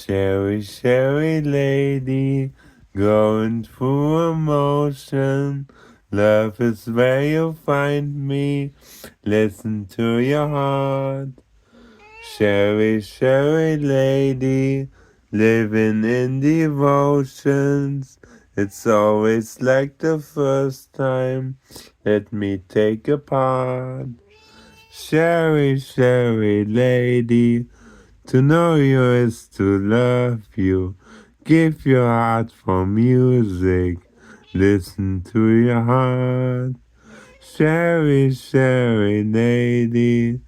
Sherry, Sherry lady, going through emotion. Love is where you find me. Listen to your heart. Sherry, Sherry lady, living in devotions. It's always like the first time. Let me take a part. Sherry, Sherry lady, to know you is to love you. Give your heart for music. Listen to your heart. Sherry, Sherry lady,